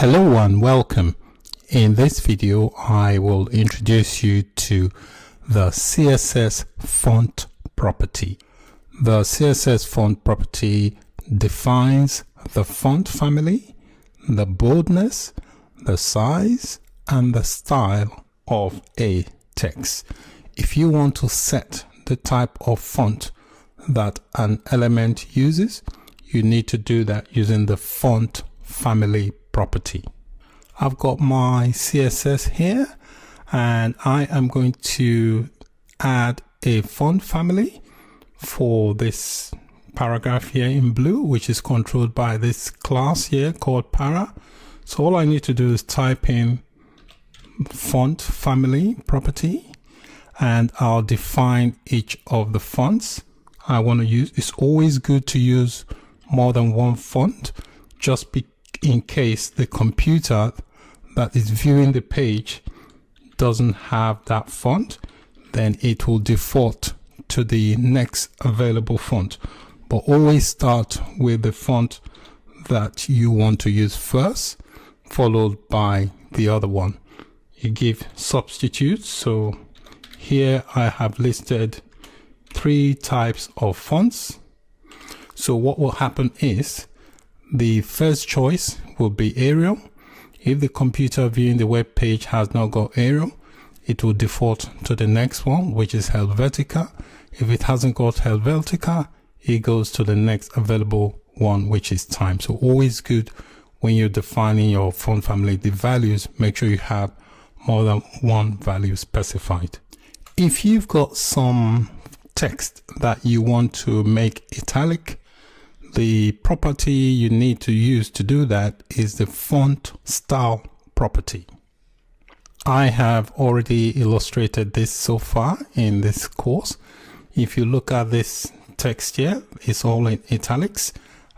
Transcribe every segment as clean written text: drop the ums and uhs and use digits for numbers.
Hello and welcome. In this video I will introduce you to the CSS font property. The CSS font property defines the font family, the boldness, the size and the style of a text. If you want to set the type of font that an element uses, you need to do that using the font family property. I've got my CSS here and I am going to add a font family for this paragraph here in blue, which is controlled by this class here called para. So all I need to do is type in font family property and I'll define each of the fonts I want to use. It's always good to use more than one font, just in case the computer that is viewing the page doesn't have that font, then it will default to the next available font. But always start with the font that you want to use first, followed by the other one. You give substitutes. So here I have listed 3 types of fonts. So what will happen is the first choice will be Arial. If the computer viewing the web page has not got Arial, it will default to the next one, which is Helvetica. If it hasn't got Helvetica, it goes to the next available one, which is Time. So always good when you're defining your font family, the values, make sure you have more than one value specified. If you've got some text that you want to make italic, the property you need to use to do that is the font style property. I have already illustrated this so far in this course. If you look at this text here, it's all in italics,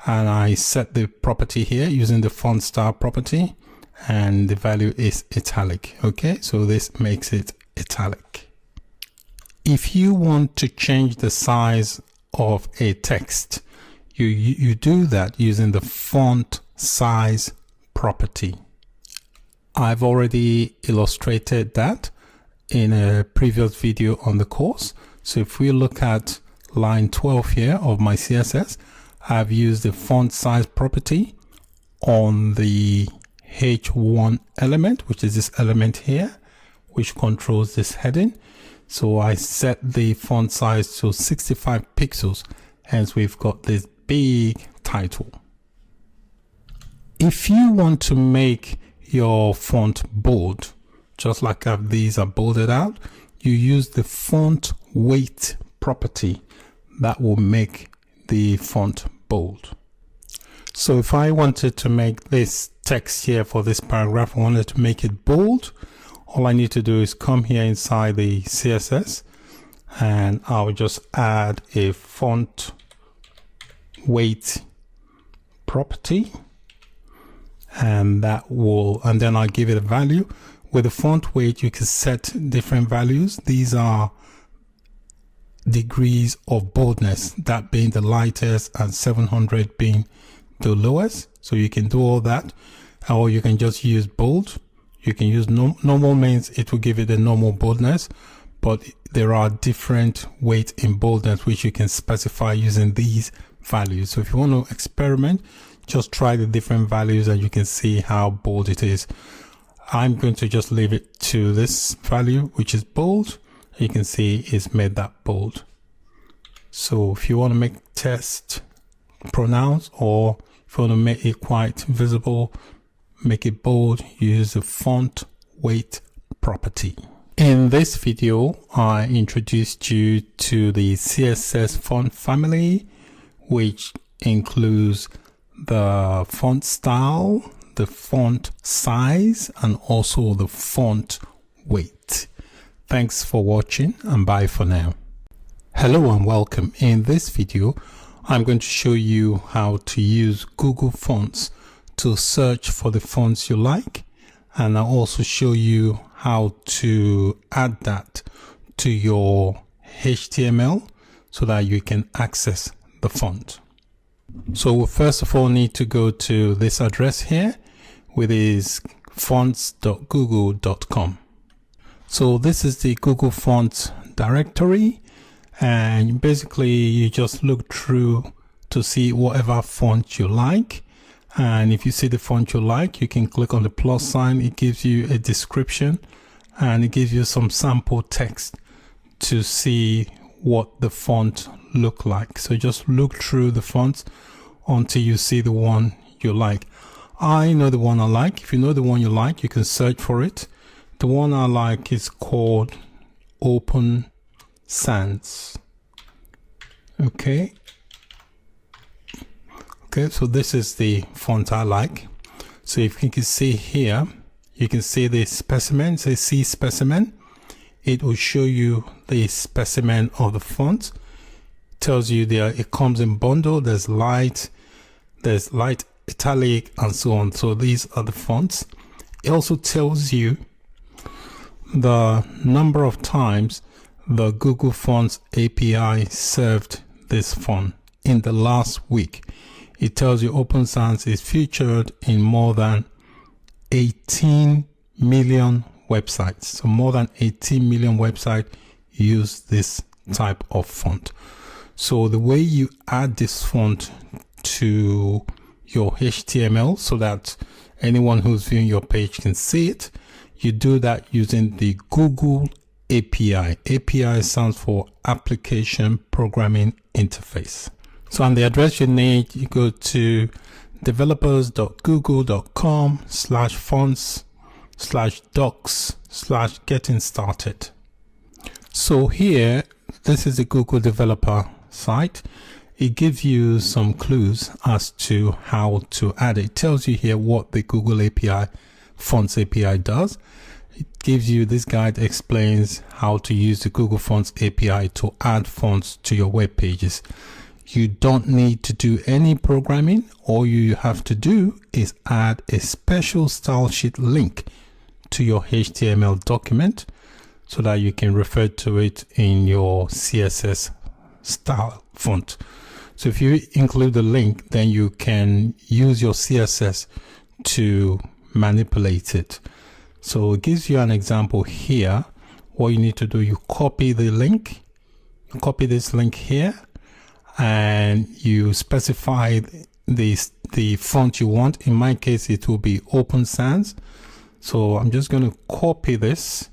and I set the property here using the font style property, and the value is italic. Okay, so this makes it italic. If you want to change the size of a text, you do that using the font size property. I've already illustrated that in a previous video on the course. So if we look at line 12 here of my CSS, I've used the font size property on the H1 element, which is this element here, which controls this heading. So I set the font size to 65 pixels, hence we've got this big title. If you want to make your font bold, just like these are bolded out, you use the font weight property that will make the font bold. So if I wanted to make this text here for this paragraph, I wanted to make it bold, all I need to do is come here inside the CSS and I'll just add a font weight property, and then I'll give it a value. With the font weight you can set different values. These are degrees of boldness, that being the lightest and 700 being the lowest. So you can do all that, or you can just use bold. You can use normal, means it will give it a normal boldness, but there are different weight in boldness which you can specify using these values. So if you want to experiment, just try the different values and you can see how bold it is. I'm going to just leave it to this value, which is bold. You can see it's made that bold. So if you want to make text pronounced, or if you want to make it quite visible, make it bold, use the font weight property. In this video, I introduced you to the CSS font family, which includes the font style, the font size, and also the font weight. Thanks for watching and bye for now. Hello and welcome. In this video, I'm going to show you how to use Google Fonts to search for the fonts you like, and I'll also show you how to add that to your HTML so that you can access the font. So we first of all need to go to this address here, with his fonts.google.com. So this is the Google Fonts directory, and basically you just look through to see whatever font you like. And if you see the font you like, you can click on the plus sign. It gives you a description and it gives you some sample text to see what the font look like. So just look through the fonts until you see the one you like. I know the one I like. If you know the one you like, you can search for it. The one I like is called Open Sans. Okay, so this is the font I like. So if you can see here, you can see the specimen, say C specimen. It will show you the specimen of the font. It tells you there it comes in bundle, there's light, italic, and so on. So these are the fonts. It also tells you the number of times the Google Fonts API served this font in the last week. It tells you Open Sans is featured in more than 18 million websites. So more than 18 million websites use this type of font. So the way you add this font to your HTML so that anyone who's viewing your page can see it, you do that using the Google API. API stands for Application Programming Interface. So on the address you need, you go to developers.google.com/fonts/docs/getting started. So here, this is the Google developer site. It gives you some clues as to how to add it. It tells you here what the Google API, Fonts API does. It gives you, this guide explains how to use the Google Fonts API to add fonts to your web pages. You don't need to do any programming. All you have to do is add a special style sheet link to your HTML document so that you can refer to it in your CSS style font. So if you include the link, then you can use your CSS to manipulate it. So it gives you an example here. What you need to do, you copy the link, you copy this link here, and you specify the font you want. In my case, it will be Open Sans. So I'm just going to copy this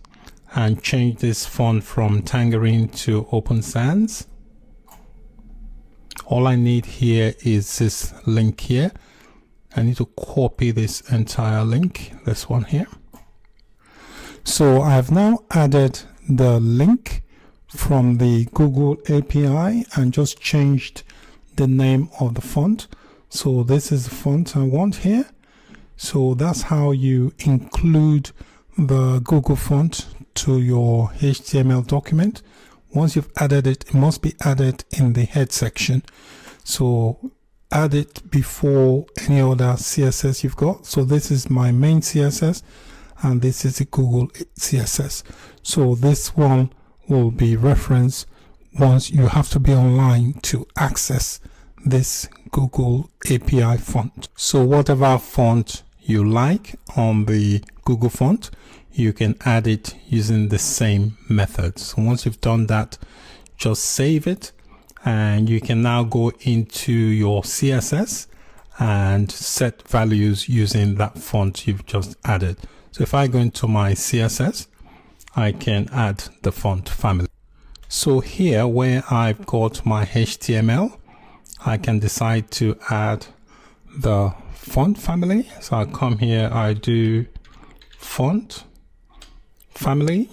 and change this font from Tangerine to Open Sans. All I need here is this link here. I need to copy this entire link, this one here. So I have now added the link from the Google API and just changed the name of the font. So this is the font I want here. So that's how you include the Google font to your HTML document. Once you've added it, it must be added in the head section. So add it before any other CSS you've got. So this is my main CSS and this is the Google CSS. So this one will be referenced once you have to be online to access this Google API font. So whatever font you like on the Google font, you can add it using the same method. So once you've done that, just save it and you can now go into your CSS and set values using that font you've just added. So if I go into my CSS, I can add the font family. So here where I've got my HTML, I can decide to add the font family. So I come here, I do font family,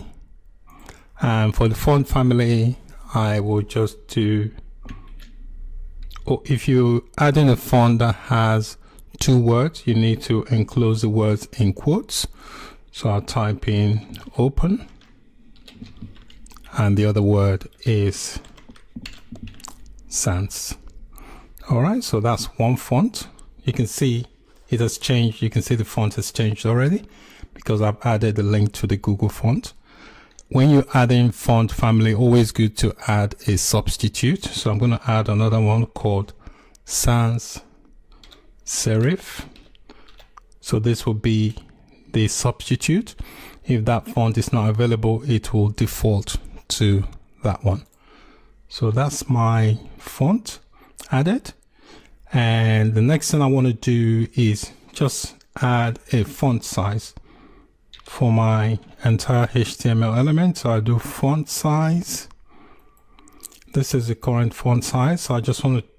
and for the font family I will just do, or if you add in a font that has two words, you need to enclose the words in quotes. So I'll type in open and the other word is sans. All right, so that's one font. You can see it has changed. You can see the font has changed already because I've added the link to the Google font. When you add in font family, always good to add a substitute. So I'm going to add another one called sans serif. So this will be the substitute. If that font is not available, it will default to that one. So that's my font added. And the next thing I want to do is just add a font size for my entire HTML element. So I do font size. This is the current font size. So I just want to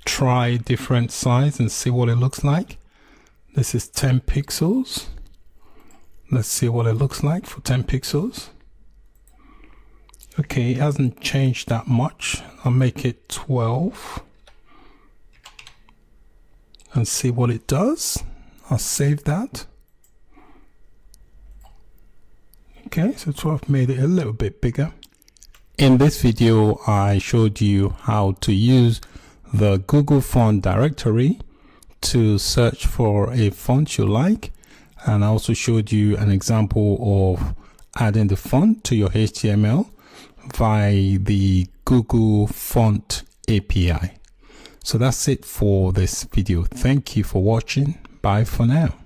try different size and see what it looks like. This is 10 pixels. Let's see what it looks like for 10 pixels. Okay, it hasn't changed that much. I'll make it 12 and see what it does. I'll save that. Okay, so 12 made it a little bit bigger. In this video, I showed you how to use the Google font directory to search for a font you like, and I also showed you an example of adding the font to your HTML via the Google Font API. So that's it for this video. Thank you for watching. Bye for now.